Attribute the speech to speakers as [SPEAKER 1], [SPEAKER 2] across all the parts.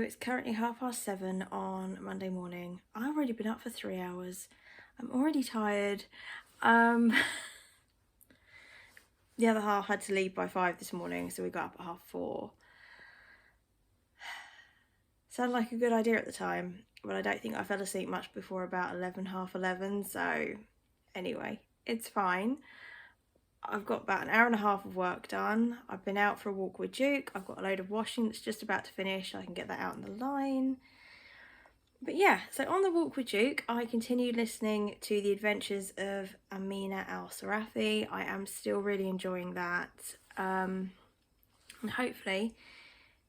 [SPEAKER 1] it's currently 7:30 on Monday morning. I've already been up for 3 hours. I'm already tired. The other half had to leave by 5 this morning, so we got up at 4:30. Sounded like a good idea at the time, but I don't think I fell asleep much before about 11, 11:30, so anyway, it's fine. I've got about an hour and a half of work done. I've been out for a walk with Duke. I've got a load of washing that's just about to finish. I can get that out on the line. But yeah, so on the walk with Duke, I continued listening to The Adventures of Amina Al-Sarafi. I am still really enjoying that. And hopefully,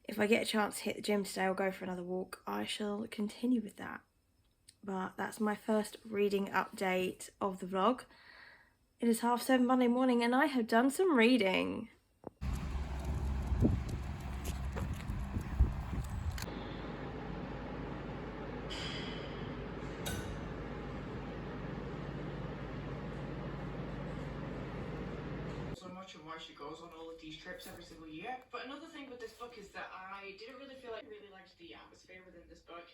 [SPEAKER 1] if I get a chance to hit the gym today or go for another walk, I shall continue with that. But that's my first reading update of the vlog. It is 7:30 Monday morning and I have done some reading.
[SPEAKER 2] So much and why she goes on all of these trips every single year. But another thing with this book is that I didn't really feel like I really liked the atmosphere within this book.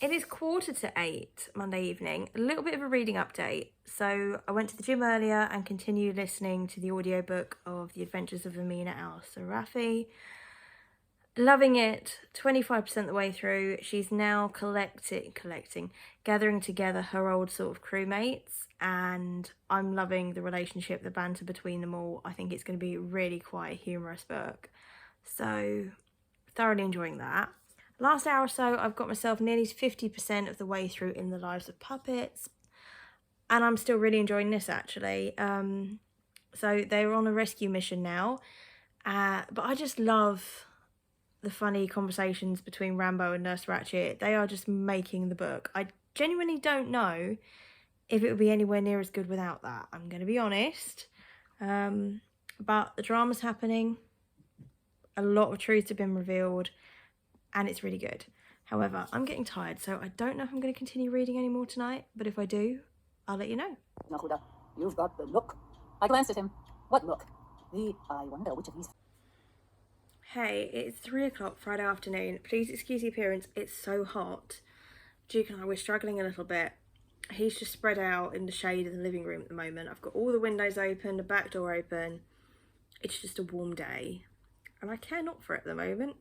[SPEAKER 1] It is 7:45 Monday evening, a little bit of a reading update. So I went to the gym earlier and continued listening to the audiobook of The Adventures of Amina Al-Sarafi. Loving it, 25% the way through. She's now gathering together her old sort of crewmates, and I'm loving the relationship, the banter between them all. I think it's going to be really quite a humorous book. So thoroughly enjoying that. Last hour or so, I've got myself nearly 50% of the way through In the Lives of Puppets, and I'm still really enjoying this actually. So they're on a rescue mission now, but I just love the funny conversations between Rambo and Nurse Ratched. They are just making the book. I genuinely don't know if it would be anywhere near as good without that. I'm going to be honest. But the drama's happening. A lot of truths have been revealed. And it's really good. However, I'm getting tired, so I don't know if I'm going to continue reading anymore tonight, but if I do, I'll let you know.
[SPEAKER 3] Nahuda, you've got the look. I glanced at him. What look? I wonder which of these...
[SPEAKER 1] Hey, it's 3 o'clock Friday afternoon. Please excuse the appearance, it's so hot. Duke and I, we're struggling a little bit. He's just spread out in the shade in the living room at the moment. I've got all the windows open, the back door open. It's just a warm day, and I care not for it at the moment.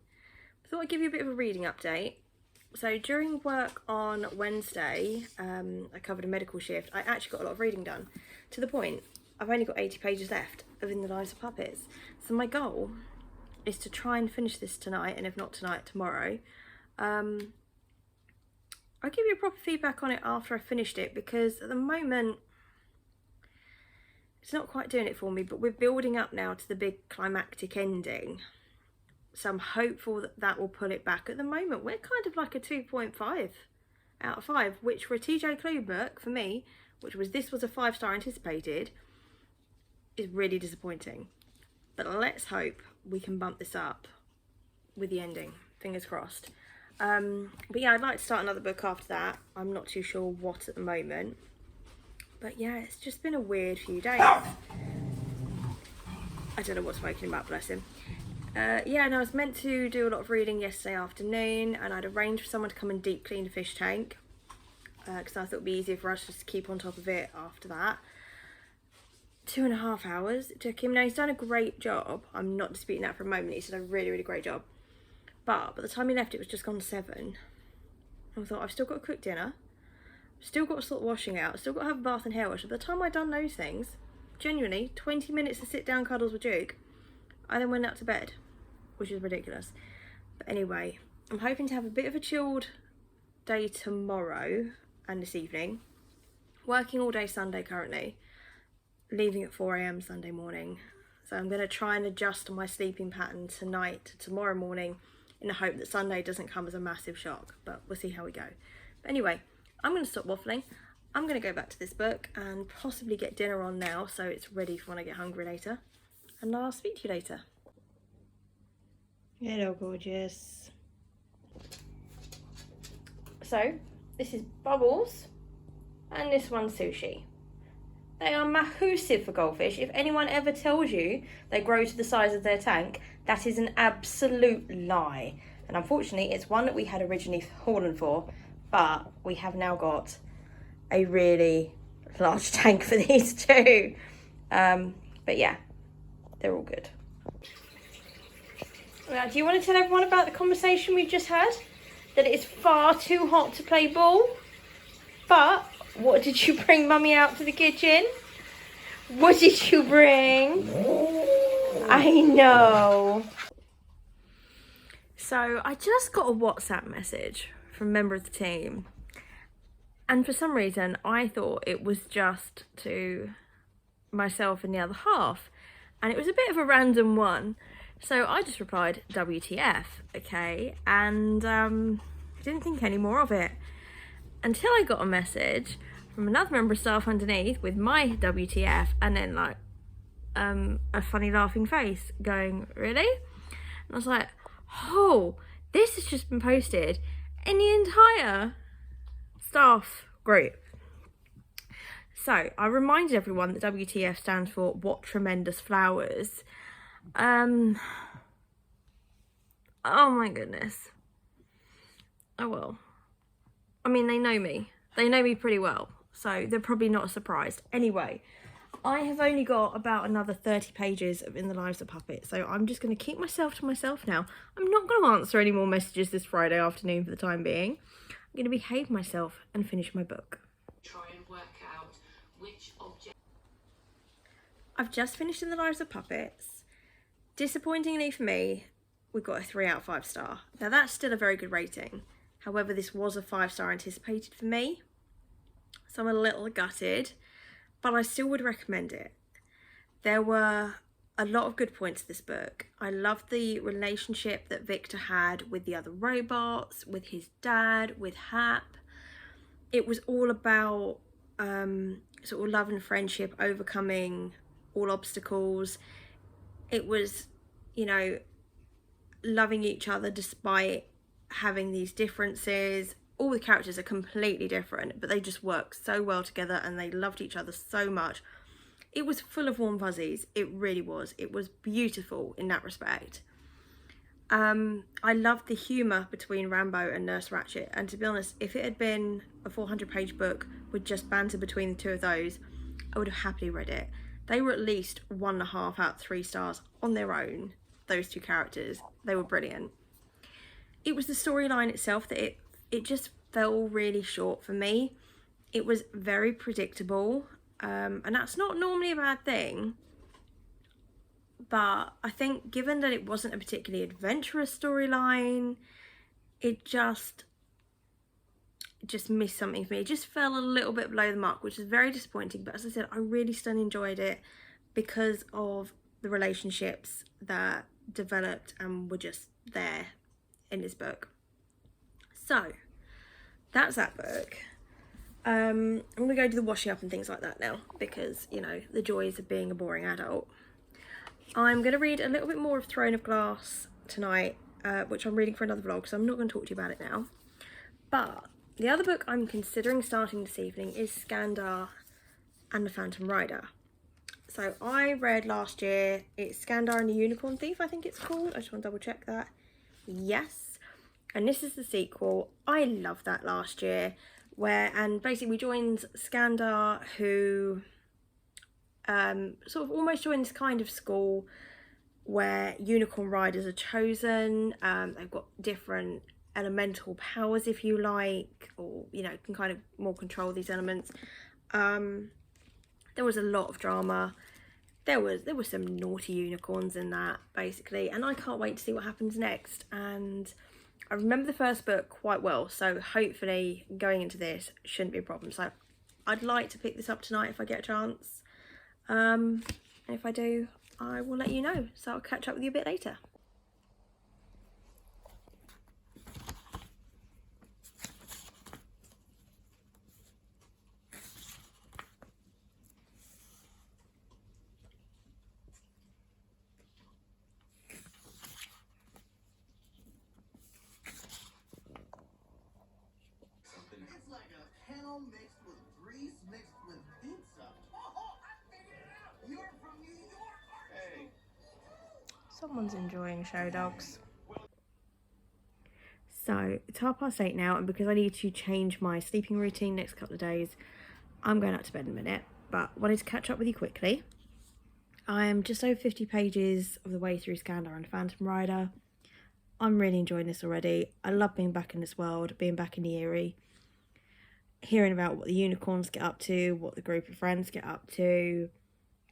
[SPEAKER 1] I thought I'd give you a bit of a reading update. So during work on Wednesday, I covered a medical shift. I actually got a lot of reading done, to the point I've only got 80 pages left of In the Lives of Puppets. So my goal is to try and finish this tonight, and if not tonight, tomorrow. I'll give you a proper feedback on it after I finished it, because at the moment it's not quite doing it for me, but we're building up now to the big climactic ending. So I'm hopeful that that will pull it back. At the moment, we're kind of like a 2.5 out of 5, which for a TJ Klune book, for me, this was a 5-star anticipated, is really disappointing. But let's hope we can bump this up with the ending. Fingers crossed. But yeah, I'd like to start another book after that. I'm not too sure what at the moment. But yeah, it's just been a weird few days. I don't know what's waking him up, bless him. Yeah, and I was meant to do a lot of reading yesterday afternoon, and I'd arranged for someone to come and deep clean the fish tank, because I thought it would be easier for us just to keep on top of it after that. 2.5 hours it took him. Now, he's done a great job. I'm not disputing that for a moment. He's done a really, really great job. But by the time he left, it was just gone to 7. I thought, I've still got to cook dinner. I've still got to sort the washing out. I've still got to have a bath and hair wash. By the time I'd done those things, genuinely, 20 minutes to sit down cuddles with Duke, I then went out to bed, which is ridiculous. But anyway, I'm hoping to have a bit of a chilled day tomorrow and this evening. Working all day Sunday currently, leaving at 4 AM Sunday morning. So I'm going to try and adjust my sleeping pattern tonight to tomorrow morning in the hope that Sunday doesn't come as a massive shock, but we'll see how we go. But anyway, I'm going to stop waffling. I'm going to go back to this book and possibly get dinner on now, so it's ready for when I get hungry later. And I'll speak to you later. Hello, gorgeous. So, this is Bubbles, and this one's Sushi. They are massive for goldfish. If anyone ever tells you they grow to the size of their tank, that is an absolute lie. And unfortunately, it's one that we had originally fallen for, but we have now got a really large tank for these two. But yeah, they're all good. Now, do you want to tell everyone about the conversation we've just had? That it is far too hot to play ball. But what did you bring Mummy out to the kitchen? What did you bring? I know. So I just got a WhatsApp message from a member of the team. And for some reason, I thought it was just to myself and the other half. And it was a bit of a random one. So I just replied, WTF, okay? And didn't think any more of it. Until I got a message from another member of staff underneath with my WTF and then like a funny laughing face going, really? And I was like, oh, this has just been posted in the entire staff group. So I reminded everyone that WTF stands for What Tremendous Flowers. Oh my goodness. Oh well. I mean, they know me. They know me pretty well, so they're probably not surprised. Anyway, I have only got about another 30 pages of In the Lives of Puppets, so I'm just going to keep myself to myself now. I'm not going to answer any more messages this Friday afternoon for the time being. I'm going to behave myself and finish my book.
[SPEAKER 2] Try and work out which object.
[SPEAKER 1] I've just finished In the Lives of Puppets. Disappointingly for me, we've got a 3 out of 5 star. Now that's still a very good rating. However, this was a 5-star anticipated for me. So I'm a little gutted, but I still would recommend it. There were a lot of good points to this book. I loved the relationship that Victor had with the other robots, with his dad, with Hap. It was all about sort of love and friendship, overcoming all obstacles. It was, you know, loving each other despite having these differences. All the characters are completely different, but they just work so well together and they loved each other so much. It was full of warm fuzzies. It really was. It was beautiful in that respect. I loved the humour between Rambo and Nurse Ratched, and to be honest, if it had been a 400-page book with just banter between the two of those, I would have happily read it. They were at least 1.5 out of 3 stars on their own, those two characters. They were brilliant. It was the storyline itself that it just fell really short for me. It was very predictable, and that's not normally a bad thing. But I think given that it wasn't a particularly adventurous storyline, it just missed something for me. It just fell a little bit below the mark, which is very disappointing. But as I said, I really still enjoyed it because of the relationships that developed and were just there in this book. So that's that book. I'm gonna go do the washing up and things like that now because, you know, the joys of being a boring adult. I'm gonna read a little bit more of Throne of Glass tonight, which I'm reading for another vlog, so I'm not going to talk to you about it now. But the other book I'm considering starting this evening is Skandar and the Phantom Rider. So I read last year, it's Skandar and the Unicorn Thief, I think it's called. I just want to double check that. Yes. And this is the sequel. I loved that last year, and basically we joined Skandar, who sort of almost joined this kind of school where unicorn riders are chosen. They've got different elemental powers, if you like, or, you know, can kind of more control these elements. There was a lot of drama. There were some naughty unicorns in that, basically, and I can't wait to see what happens next. And I remember the first book quite well, so hopefully going into this shouldn't be a problem. So I'd like to pick this up tonight if I get a chance. And if I do, I will let you know. So I'll catch up with you a bit later.
[SPEAKER 4] It's like a ham mixed with grease mixed with pizza. Oh, I figured it out. You're from New York. Hey.
[SPEAKER 1] Someone's enjoying Show Dogs. So it's 8:30 now, and because I need to change my sleeping routine next couple of days, I'm going up to bed in a minute. But wanted to catch up with you quickly. I am just over 50 pages of the way through Skandar and Phantom Rider. I'm really enjoying this already. I love being back in this world, being back in the Eyrie, hearing about what the unicorns get up to, what the group of friends get up to,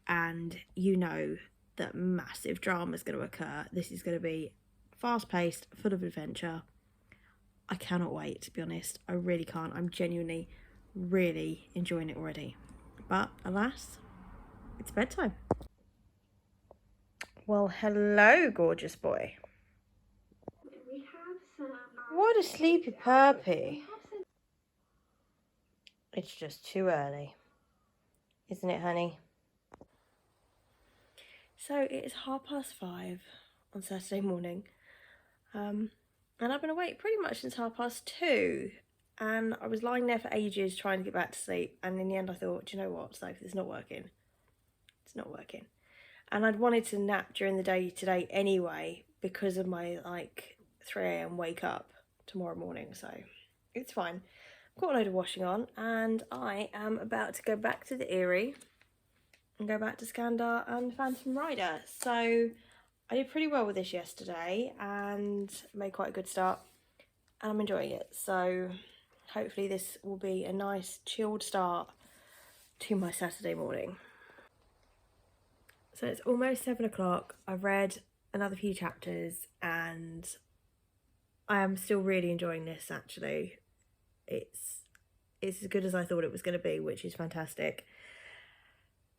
[SPEAKER 1] and you know that massive drama is going to occur. This is going to be fast-paced, full of adventure. I cannot wait, to be honest. I really can't. I'm genuinely really enjoying it already. But alas, it's bedtime. Well, hello, gorgeous boy. What a sleepy puppy. It's just too early, isn't it, honey? So it is 5:30 on Saturday morning, and I've been awake pretty much since 2:30, and I was lying there for ages trying to get back to sleep, and in the end I thought, do you know what, Sophie, it's not working. It's not working. And I'd wanted to nap during the day today anyway because of my 3 a.m. wake up tomorrow morning, so it's fine. I've got a load of washing on, and I am about to go back to the Eyrie and go back to Skandar and Phantom Rider. So I did pretty well with this yesterday and made quite a good start, and I'm enjoying it. So hopefully this will be a nice chilled start to my Saturday morning. So it's almost 7 o'clock. I've read another few chapters and I am still really enjoying this, actually. It's as good as I thought it was going to be, which is fantastic.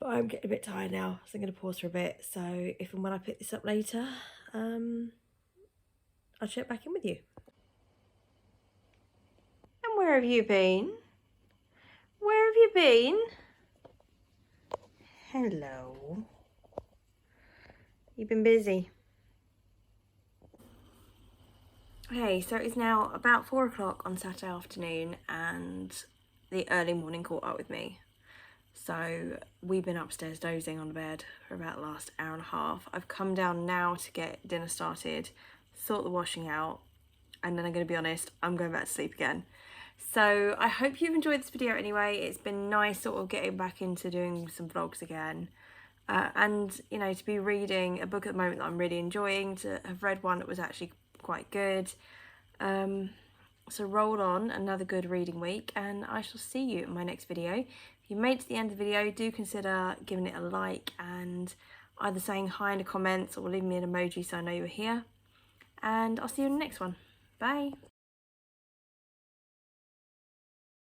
[SPEAKER 1] But I'm getting a bit tired now, so I'm going to pause for a bit. So if and when I pick this up later, I'll check back in with you. And where have you been? Where have you been? Hello. You've been busy. Okay, so it's now about 4 o'clock on Saturday afternoon and the early morning caught up with me. So we've been upstairs dozing on the bed for about the last hour and a half. I've come down now to get dinner started, sort the washing out, and then I'm going to be honest, I'm going back to sleep again. So I hope you've enjoyed this video anyway. It's been nice sort of getting back into doing some vlogs again. And, you know, to be reading a book at the moment that I'm really enjoying, to have read one that was actually quite good. So roll on another good reading week, and I shall see you in my next video. If you made it to the end of the video, do consider giving it a like and either saying hi in the comments or leaving me an emoji so I know you're here. And I'll see you in the next one. Bye.